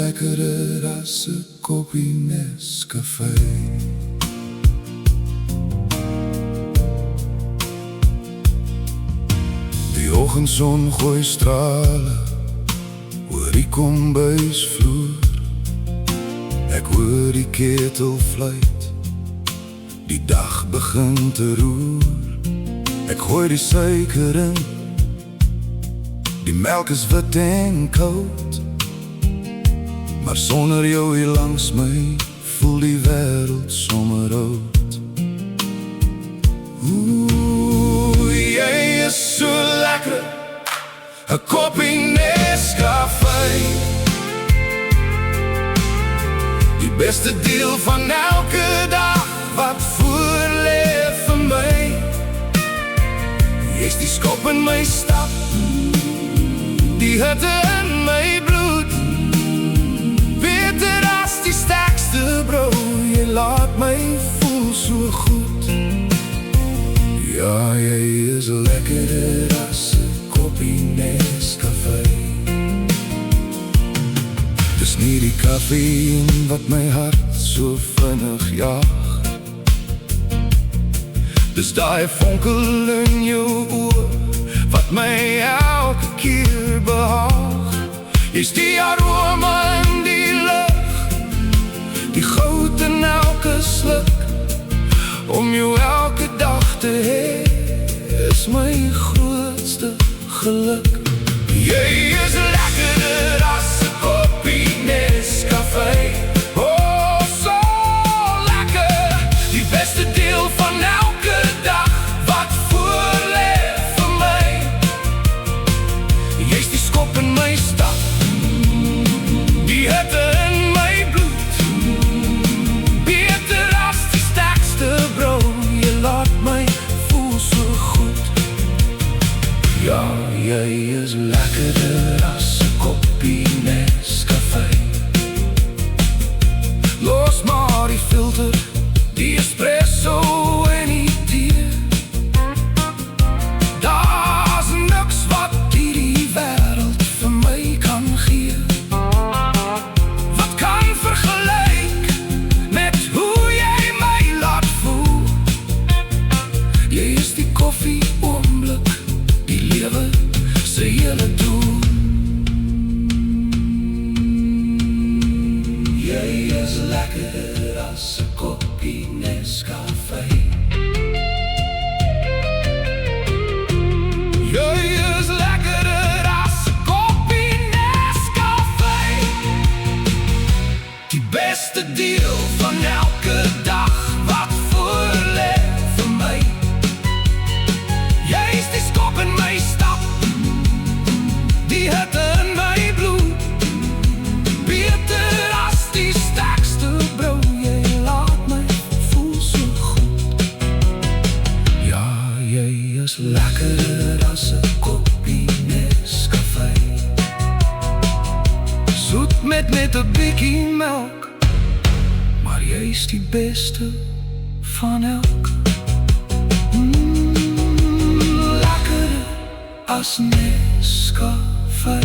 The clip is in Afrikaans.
lekkerder as 'n koppie Nescafé. Die oggendson gooi strale oor die kombuisvloer. Ek hoor die ketel fluit, die dag begin te roer. Ek gooi die suiker in, die melk is wit en koud. Maar sonder jou hier langs my, voel die wêreld sommer oud. Oeh, jy is so lekker, 'n koppie Nescafé. Die beste deel van elke dag wat voor lê vir my. Jy's die skop in my stap, die hitte in my bloed. Beter as die sterkste bro, jy laat my voel so goed. Ja, jy is lekkerder as 'n koppie Nescafé. Dis nie die kaffie wat my hart so vinnig jaag. Dis daai vonkel in jou oor wat my elke keer behaag. Jy's die aroma in die lug, die goud in elke sluk. Om jou elke dag te hê is my grootste geluk. Jy is lekkerder as 'n koppie Nescafé. Oh, so lekker, die beste deel van elke dag wat voor lê vir my. Jy's die skop in my stap, die hitte in my bloed. Beter as die sterkste bro, jy laat my voel so goed. Ja, jy is lekkerder as 'n koppie Nescafé. Los maar die filter, die espresso en die tee. Daar's niks wat hierdie wêreld vir my kan gee. Wat kan vergelyk met hoe jy my laat voel? Jy is die koffie oomblik, die lewe se hele doel. Jy is lekkerder as 'n koppie Nescafé. Jy is lekkerder as 'n koppie Nescafé. Die beste deel van elke dag wat voor lê vir my. Jy's die skop in my stap, die hitte in my bloed. Beter as die sterkste bro, jy laat my voel so goed. Ja, jy is lekkerder as 'n koppie Nescafé. Zoet met net 'n bietjie melk, maar jy's die beste van elk. Lekkerder as Nescafé.